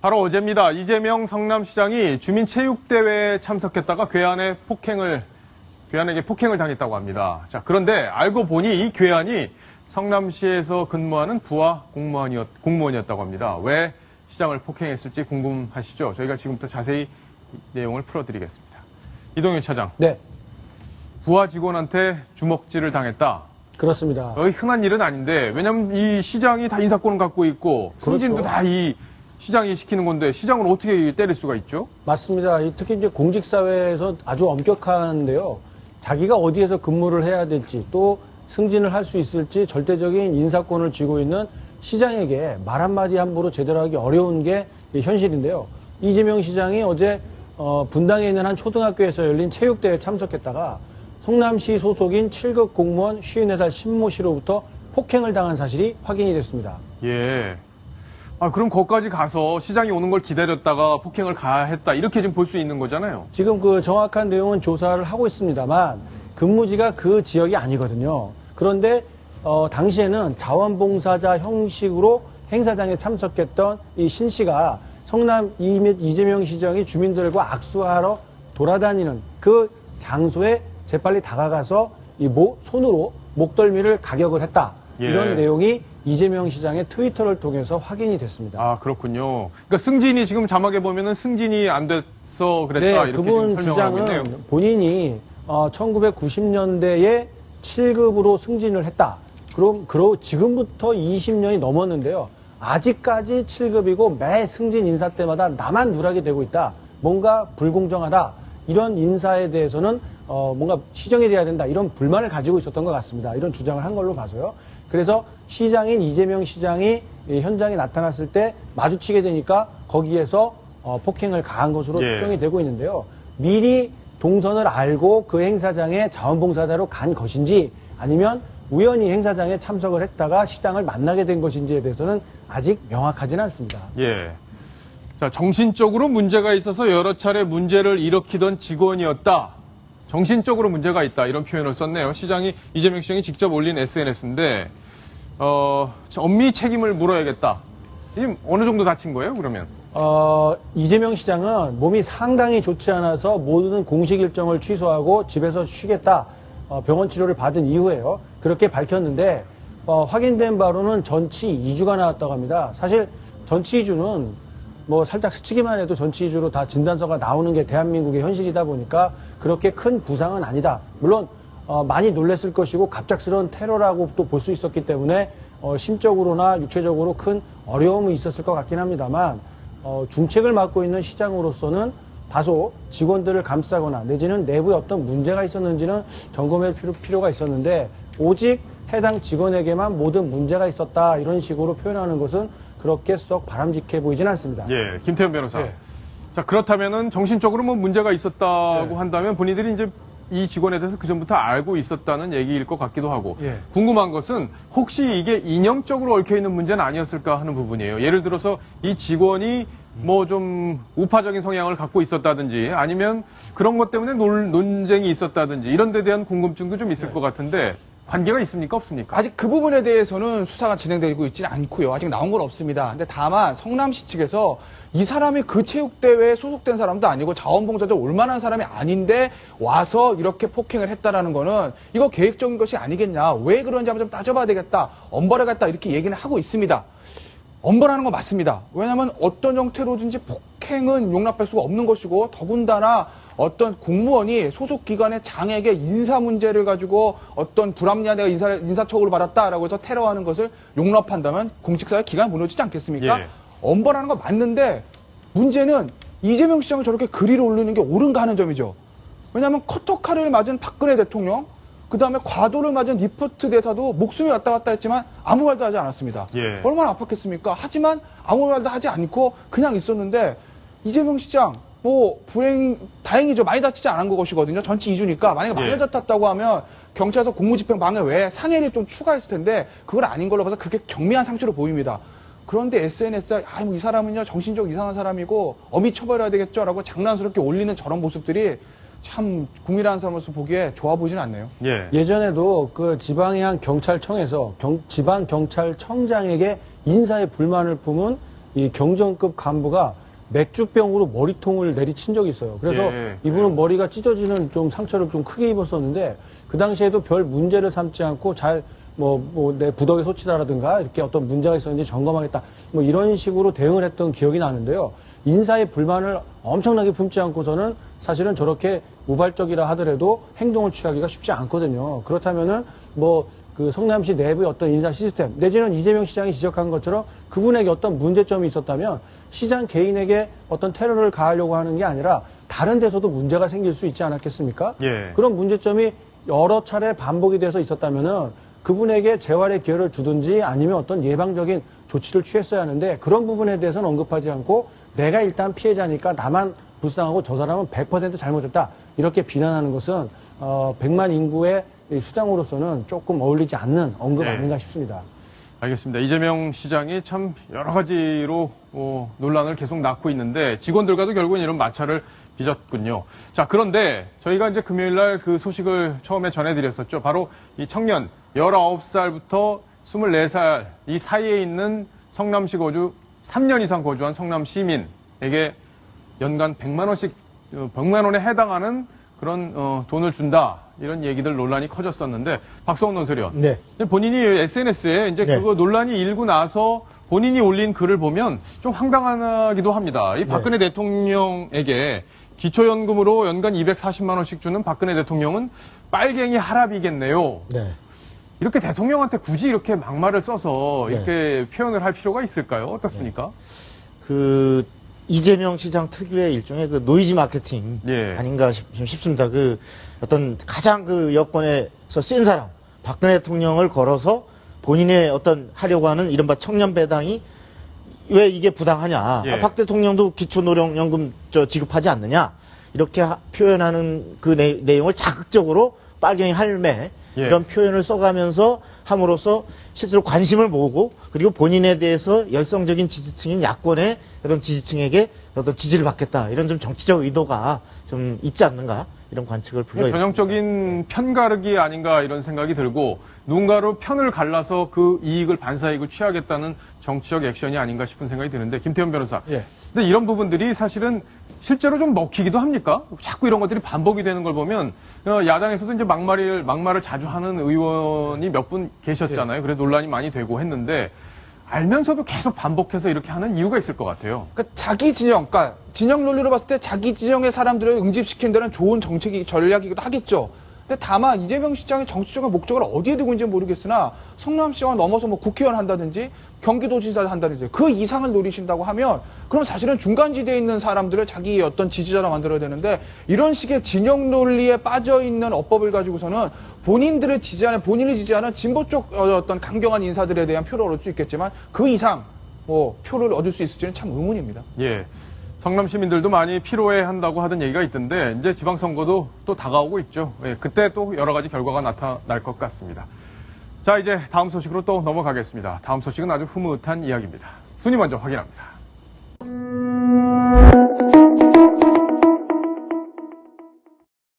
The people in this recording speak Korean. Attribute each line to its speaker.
Speaker 1: 바로 어제입니다. 이재명 성남시장이 주민체육대회에 참석했다가 괴한에게 폭행을 당했다고 합니다. 자, 그런데 알고 보니 이 괴한이 성남시에서 근무하는 부하 공무원이었다고 합니다. 왜 시장을 폭행했을지 궁금하시죠? 저희가 지금부터 자세히 내용을 풀어드리겠습니다. 이동윤 차장.
Speaker 2: 네.
Speaker 1: 부하 직원한테 주먹질을 당했다.
Speaker 2: 그렇습니다.
Speaker 1: 흔한 일은 아닌데, 왜냐면 이 시장이 다 인사권을 갖고 있고, 승진도
Speaker 2: 그렇죠.
Speaker 1: 다 이 시장이 시키는 건데, 시장을 어떻게 때릴 수가 있죠?
Speaker 2: 맞습니다. 특히 이제 공직사회에서 아주 엄격한데요. 자기가 어디에서 근무를 해야 될지, 또 승진을 할 수 있을지 절대적인 인사권을 쥐고 있는 시장에게 말 한마디 함부로 제대로 하기 어려운 게 현실인데요. 이재명 시장이 어제 분당에 있는 한 초등학교에서 열린 체육대회에 참석했다가 성남시 소속인 7급 공무원 54살 신모 씨로부터 폭행을 당한 사실이 확인이 됐습니다.
Speaker 1: 예. 그럼 거기까지 가서 시장이 오는 걸 기다렸다가 폭행을 가했다. 이렇게 지금 볼 수 있는 거잖아요.
Speaker 2: 지금 그 정확한 내용은 조사를 하고 있습니다만 근무지가 그 지역이 아니거든요. 그런데 당시에는 자원봉사자 형식으로 행사장에 참석했던 이 신 씨가 성남 이재명 시장이 주민들과 악수하러 돌아다니는 그 장소에 재빨리 다가가서 손으로 목덜미를 가격을 했다.
Speaker 1: 예.
Speaker 2: 이런 내용이 이재명 시장의 트위터를 통해서 확인이 됐습니다.
Speaker 1: 그렇군요. 그러니까 승진이 지금 자막에 보면은 승진이 안 돼서 그랬다.
Speaker 2: 네,
Speaker 1: 이렇게
Speaker 2: 그분
Speaker 1: 지금 설명하고 있네요.
Speaker 2: 주장은 본인이 1990년대에 7급으로 승진을 했다. 그럼 지금부터 20년이 넘었는데요. 아직까지 7급이고 매 승진 인사 때마다 나만 누락이 되고 있다. 뭔가 불공정하다. 이런 인사에 대해서는 뭔가 시정이 돼야 된다. 이런 불만을 가지고 있었던 것 같습니다. 이런 주장을 한 걸로 봐서요. 그래서 시장인 이재명 시장이 현장에 나타났을 때 마주치게 되니까 거기에서 폭행을 가한 것으로 추정이 되고 있는데요. 미리 동선을 알고 그 행사장에 자원봉사자로 간 것인지 아니면 우연히 행사장에 참석을 했다가 시장을 만나게 된 것인지에 대해서는 아직 명확하지는 않습니다.
Speaker 1: 예. 자, 정신적으로 문제가 있어서 여러 차례 문제를 일으키던 직원이었다. 정신적으로 문제가 있다. 이런 표현을 썼네요. 이재명 시장이 직접 올린 SNS인데, 엄밀히 책임을 물어야겠다. 이 어느 정도 다친 거예요, 그러면?
Speaker 2: 이재명 시장은 몸이 상당히 좋지 않아서 모든 공식 일정을 취소하고 집에서 쉬겠다. 병원 치료를 받은 이후에요. 그렇게 밝혔는데, 확인된 바로는 전치 2주가 나왔다고 합니다. 사실 전치 2주는 살짝 스치기만 해도 전치 2주로 다 진단서가 나오는 게 대한민국의 현실이다 보니까 그렇게 큰 부상은 아니다. 물론 많이 놀랐을 것이고 갑작스러운 테러라고 또 볼 수 있었기 때문에 심적으로나 육체적으로 큰 어려움이 있었을 것 같긴 합니다만 중책을 맡고 있는 시장으로서는 다소 직원들을 감싸거나 내지는 내부에 어떤 문제가 있었는지는 점검할 필요가 있었는데 오직 해당 직원에게만 모든 문제가 있었다 이런 식으로 표현하는 것은 그렇게 썩 바람직해 보이진 않습니다.
Speaker 1: 예, 김태현 변호사.
Speaker 2: 예.
Speaker 1: 자, 그렇다면은 정신적으로 문제가 있었다고
Speaker 2: 예.
Speaker 1: 한다면 본인들이 이제 이 직원에 대해서 그전부터 알고 있었다는 얘기일 것 같기도 하고
Speaker 2: 예.
Speaker 1: 궁금한 것은 혹시 이게 이념적으로 얽혀있는 문제는 아니었을까 하는 부분이에요. 예를 들어서 이 직원이 좀 우파적인 성향을 갖고 있었다든지 아니면 그런 것 때문에 논쟁이 있었다든지 이런 데 대한 궁금증도 좀 있을 것 같은데 관계가 있습니까? 없습니까?
Speaker 3: 아직 그 부분에 대해서는 수사가 진행되고 있지는 않고요. 아직 나온 건 없습니다. 근데 다만 성남시 측에서 이 사람이 그 체육대회에 소속된 사람도 아니고 자원봉사자 올만한 사람이 아닌데 와서 이렇게 폭행을 했다라는 거는 이거 계획적인 것이 아니겠냐. 왜 그런지 한번 좀 따져봐야 되겠다. 엄벌해야겠다. 이렇게 얘기는 하고 있습니다. 엄벌하는 건 맞습니다. 왜냐하면 어떤 형태로든지 폭행은 용납할 수가 없는 것이고 더군다나 어떤 공무원이 소속 기관의 장에게 인사 문제를 가지고 어떤 불합리한 내가 인사처우를 받았다라고 해서 테러하는 것을 용납한다면 공직사회 기관이 무너지지 않겠습니까?
Speaker 1: 예.
Speaker 3: 엄벌하는 건 맞는데 문제는 이재명 시장을 저렇게 그리를 올리는 게 옳은가 하는 점이죠. 왜냐하면 커터칼을 맞은 박근혜 대통령 그 다음에 과도를 맞은 리포트 대사도 목숨이 왔다 갔다 했지만 아무 말도 하지 않았습니다.
Speaker 1: 예.
Speaker 3: 얼마나 아팠겠습니까? 하지만 아무 말도 하지 않고 그냥 있었는데 이재명 시장 다행이죠. 많이 다치지 않은 것이거든요. 전치 2주니까. 만약에 많이 다쳤다고 하면 경찰서 공무집행 방해 외에 상해를 좀 추가했을 텐데 그건 아닌 걸로 봐서 그렇게 경미한 상처로 보입니다. 그런데 SNS에 이 사람은요 정신적 이상한 사람이고 엄히 처벌해야 되겠죠 라고 장난스럽게 올리는 저런 모습들이 참 국민이라는 사람으로서 보기에 좋아 보이진 않네요.
Speaker 2: 예전에도 그 지방의 한 경찰청에서 지방경찰청장에게 인사에 불만을 품은 이 경정급 간부가 맥주병으로 머리통을 내리친 적이 있어요. 그래서
Speaker 1: 예.
Speaker 2: 이분은 머리가 찢어지는 좀 상처를 좀 크게 입었었는데 그 당시에도 별 문제를 삼지 않고 잘 내 부덕에 소치다라든가 이렇게 어떤 문제가 있었는지 점검하겠다. 뭐 이런 식으로 대응을 했던 기억이 나는데요. 인사의 불만을 엄청나게 품지 않고서는 사실은 저렇게 우발적이라 하더라도 행동을 취하기가 쉽지 않거든요. 그렇다면은 그 성남시 내부의 어떤 인사 시스템, 내지는 이재명 시장이 지적한 것처럼 그분에게 어떤 문제점이 있었다면 시장 개인에게 어떤 테러를 가하려고 하는 게 아니라 다른 데서도 문제가 생길 수 있지 않았겠습니까?
Speaker 1: 예.
Speaker 2: 그런 문제점이 여러 차례 반복이 돼서 있었다면은 그분에게 재활의 기회를 주든지 아니면 어떤 예방적인 조치를 취했어야 하는데 그런 부분에 대해서는 언급하지 않고 내가 일단 피해자니까 나만 불쌍하고 저 사람은 100% 잘못했다. 이렇게 비난하는 것은 100만 인구의 수장으로서는 조금 어울리지 않는 언급
Speaker 1: 네.
Speaker 2: 아닌가 싶습니다.
Speaker 1: 알겠습니다. 이재명 시장이 참 여러 가지로 논란을 계속 낳고 있는데 직원들과도 결국은 이런 마찰을 빚었군요. 자, 그런데 저희가 이제 금요일 날 그 소식을 처음에 전해드렸었죠. 바로 이 청년 19살부터 24살 이 사이에 있는 성남시 거주 3년 이상 거주한 성남 시민에게 연간 100만 원씩 100만 원에 해당하는 그런 돈을 준다. 이런 얘기들 논란이 커졌었는데 박성훈 논설위원.
Speaker 2: 네.
Speaker 1: 본인이 SNS에 이제
Speaker 2: 네.
Speaker 1: 그거 논란이 일고 나서 본인이 올린 글을 보면 좀 황당하기도 합니다. 이 박근혜 대통령에게 기초연금으로 연간 240만 원씩 주는 박근혜 대통령은 빨갱이 할아비겠네요.
Speaker 2: 네.
Speaker 1: 이렇게 대통령한테 굳이 이렇게 막말을 써서
Speaker 2: 네.
Speaker 1: 이렇게 표현을 할 필요가 있을까요? 어떻습니까?
Speaker 4: 그 이재명 시장 특유의 일종의 그 노이즈 마케팅
Speaker 1: 예.
Speaker 4: 아닌가 싶습니다. 그 어떤 가장 그 여권에서 센 사람 박근혜 대통령을 걸어서 본인의 어떤 하려고 하는 이른바 청년 배당이 왜 이게 부당하냐?
Speaker 1: 예.
Speaker 4: 박 대통령도 기초노령연금 지급하지 않느냐? 이렇게 표현하는 그 내용을 자극적으로 빨갱이 할매
Speaker 1: 예.
Speaker 4: 이런 표현을 써가면서 함으로써 실제로 관심을 모으고 그리고 본인에 대해서 열성적인 지지층인 야권의 어떤 지지층에게 어떤 지지를 받겠다 이런 좀 정치적 의도가 좀 있지 않는가 이런 관측을 불러요.
Speaker 1: 전형적인 편가르기 아닌가 이런 생각이 들고 누군가로 편을 갈라서 그 이익을 반사이익을 취하겠다는 정치적 액션이 아닌가 싶은 생각이 드는데 김태현 변호사.
Speaker 3: 예.
Speaker 1: 근데 이런 부분들이 사실은 실제로 좀 먹히기도 합니까? 자꾸 이런 것들이 반복이 되는 걸 보면 야당에서도 이제 막말을 자주 하는 의원이 몇 분 계셨잖아요. 그래서 논란이 많이 되고 했는데 알면서도 계속 반복해서 이렇게 하는 이유가 있을 것 같아요.
Speaker 3: 그러니까 자기 진영, 그러니까 진영 논리로 봤을 때 자기 진영의 사람들을 응집시키는 데는 좋은 정책이 전략이기도 하겠죠. 근데 다만 이재명 시장의 정치적인 목적을 어디에 두고 있는지 모르겠으나 성남시장을 넘어서 뭐 국회의원 한다든지 경기도지사 한다든지 그 이상을 노리신다고 하면 그럼 사실은 중간지대에 있는 사람들을 자기 어떤 지지자로 만들어야 되는데 이런 식의 진영 논리에 빠져 있는 어법을 가지고서는 본인이 지지하는 진보 쪽 어떤 강경한 인사들에 대한 표를 얻을 수 있겠지만 그 이상 표를 얻을 수 있을지는 참 의문입니다.
Speaker 1: 예. 성남 시민들도 많이 피로해 한다고 하던 얘기가 있던데 이제 지방선거도 또 다가오고 있죠. 예, 그때 또 여러 가지 결과가 나타날 것 같습니다. 자, 이제 다음 소식으로 또 넘어가겠습니다. 다음 소식은 아주 흐뭇한 이야기입니다. 순위 먼저 확인합니다.